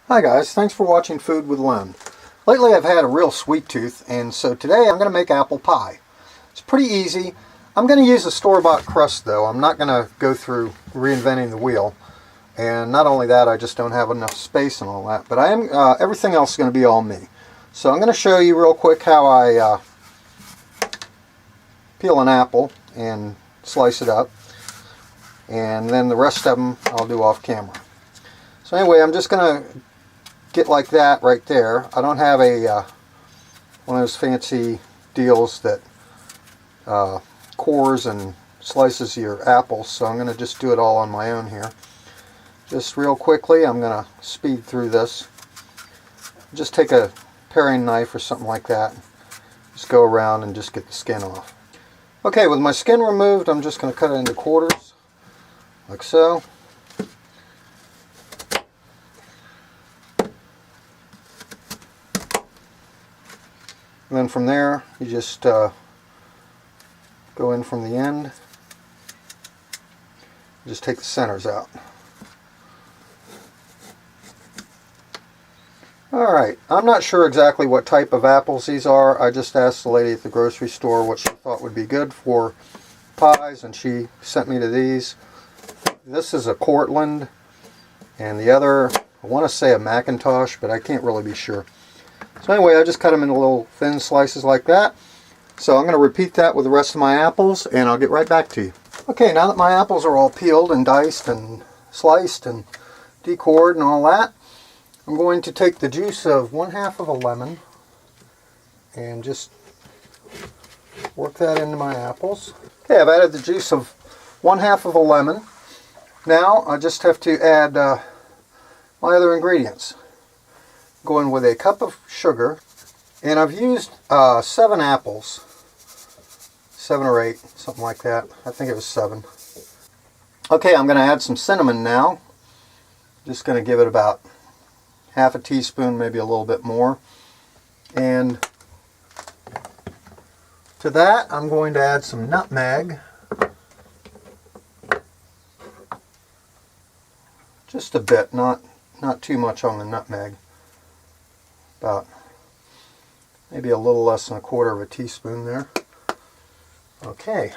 Hi guys, thanks for watching Food with Len. Lately I've had a real sweet tooth, and so today I'm going to make apple pie. It's pretty easy. I'm going to use a store-bought crust though. I'm not going to go through reinventing the wheel. And not only that, I just don't have enough space and all that, but everything else is going to be all me. So I'm going to show you real quick how I peel an apple and slice it up. And then the rest of them I'll do off camera. So anyway, I'm just going to get like that right there. I don't have a one of those fancy deals that cores and slices your apples, so I'm going to just do it all on my own here. Just real quickly, I'm going to speed through this. Just take a paring knife or something like that. Just go around and just get the skin off. Okay, with my skin removed, I'm just going to cut it into quarters, like so. And then from there, you just go in from the end. Just take the centers out. Alright, I'm not sure exactly what type of apples these are. I just asked the lady at the grocery store what she thought would be good for pies, and she sent me to these. This is a Cortland, and the other, I want to say a Macintosh, but I can't really be sure. So anyway, I just cut them into little thin slices like that. So I'm going to repeat that with the rest of my apples, and I'll get right back to you. Okay, now that my apples are all peeled and diced and sliced and decored and all that, I'm going to take the juice of 1/2 of a lemon and just work that into my apples. Okay, I've added the juice of 1/2 of a lemon. Now I just have to add my other ingredients. Going with a cup of sugar, and I've used 7 apples, 7 or 8, something like that. I think it was 7. Okay, I'm going to add some cinnamon now. Just going to give it about 1/2 teaspoon, maybe a little bit more. And to that, I'm going to add some nutmeg. Just a bit, not too much on the nutmeg. About maybe a little less than 1/4 teaspoon there. Okay.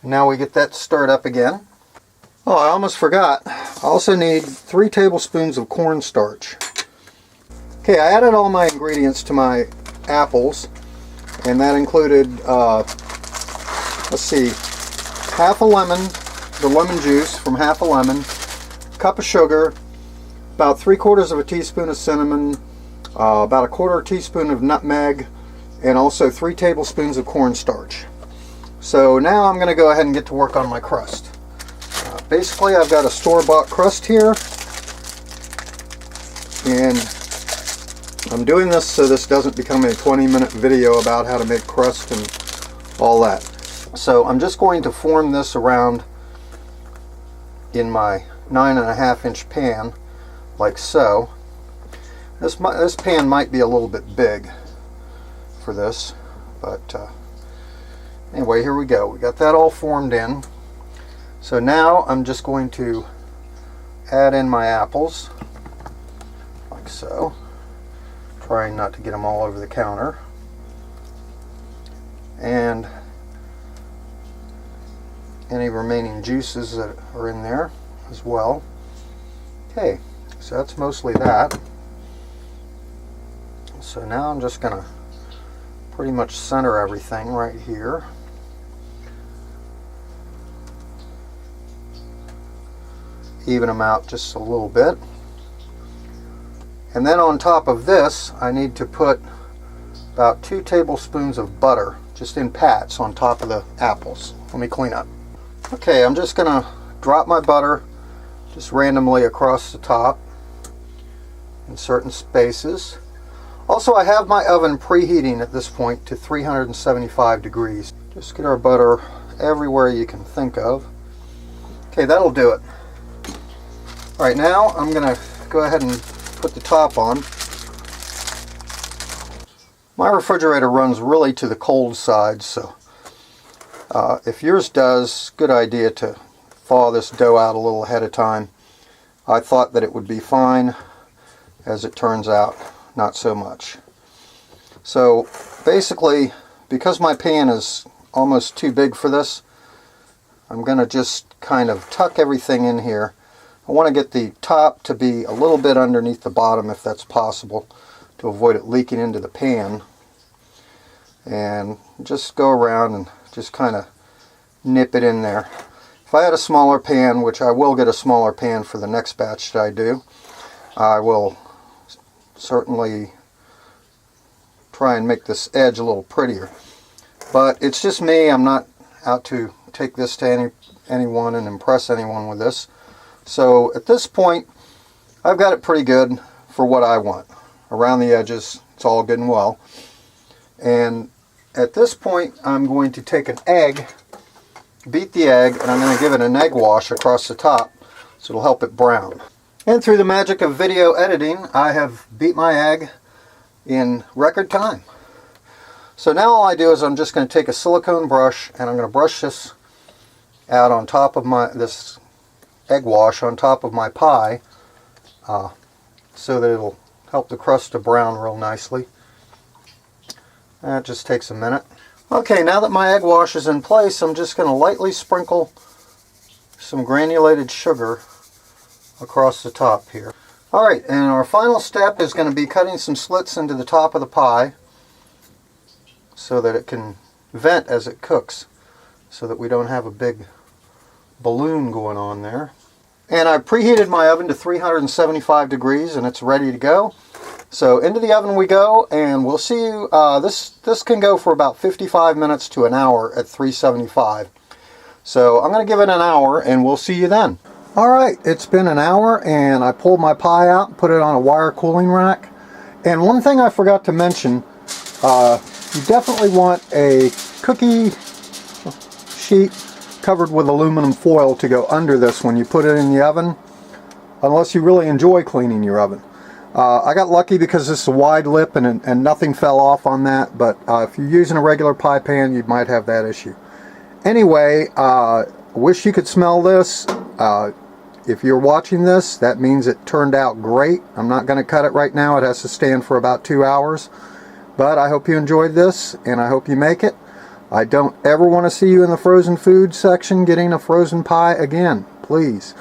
Now we get that stirred up again. Oh, I almost forgot. I also need 3 tablespoons of cornstarch. Okay, I added all my ingredients to my apples, and that included, let's see, 1/2 a lemon, the lemon juice from 1/2 a lemon, cup of sugar, about 3/4 teaspoon of cinnamon, about 1/4 teaspoon of nutmeg, and also 3 tablespoons of cornstarch. So now I'm going to go ahead and get to work on my crust. Basically, I've got a store-bought crust here, and I'm doing this so this doesn't become a 20-minute video about how to make crust and all that. So I'm just going to form this around in my 9.5-inch pan, like so. This pan might be a little bit big for this, but anyway, here we go. We got that all formed in. So now I'm just going to add in my apples, like so, trying not to get them all over the counter. And any remaining juices that are in there as well. Okay, so that's mostly that. So now I'm just going to pretty much center everything right here. Even them out just a little bit. And then on top of this, I need to put about 2 tablespoons of butter, just in pats on top of the apples. Let me clean up. Okay, I'm just going to drop my butter just randomly across the top in certain spaces. Also, I have my oven preheating at this point to 375 degrees. Just get our butter everywhere you can think of. Okay, that'll do it. All right, now I'm going to go ahead and put the top on. My refrigerator runs really to the cold side, so if yours does, good idea to thaw this dough out a little ahead of time. I thought that it would be fine. As it turns out, not so much. So basically, because my pan is almost too big for this, I'm going to just kind of tuck everything in here. I want to get the top to be a little bit underneath the bottom if that's possible, to avoid it leaking into the pan. And just go around and just kind of nip it in there. If I had a smaller pan, which I will get a smaller pan for the next batch that I do, I will certainly try and make this edge a little prettier. But it's just me. I'm not out to take this to anyone and impress anyone with this. So at this point, I've got it pretty good for what I want. Around the edges, it's all good and well. And at this point, I'm going to take an egg, beat the egg, and I'm going to give it an egg wash across the top so it'll help it brown. And through the magic of video editing, I have beat my egg in record time. So now all I do is I'm just going to take a silicone brush and I'm going to brush this out on top of this egg wash on top of my pie so that it'll help the crust to brown real nicely. That just takes a minute. Okay, now that my egg wash is in place, I'm just going to lightly sprinkle some granulated sugar across the top here. Alright, and our final step is going to be cutting some slits into the top of the pie so that it can vent as it cooks, so that we don't have a big balloon going on there. And I preheated my oven to 375 degrees and it's ready to go. So into the oven we go, and we'll see you, this can go for about 55 minutes to an hour at 375. So I'm going to give it an hour and we'll see you then. Alright, it's been an hour and I pulled my pie out and put it on a wire cooling rack. And one thing I forgot to mention, you definitely want a cookie sheet covered with aluminum foil to go under this when you put it in the oven, unless you really enjoy cleaning your oven. I got lucky because this is a wide lip and nothing fell off on that, but if you're using a regular pie pan, you might have that issue. Anyway, wish you could smell this. If you're watching this, that means it turned out great. I'm not going to cut it right now. It has to stand for about 2 hours. But I hope you enjoyed this, and I hope you make it. I don't ever want to see you in the frozen food section getting a frozen pie again. Please.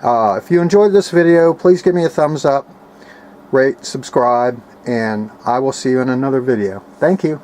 If you enjoyed this video, please give me a thumbs up, rate, subscribe, and I will see you in another video. Thank you.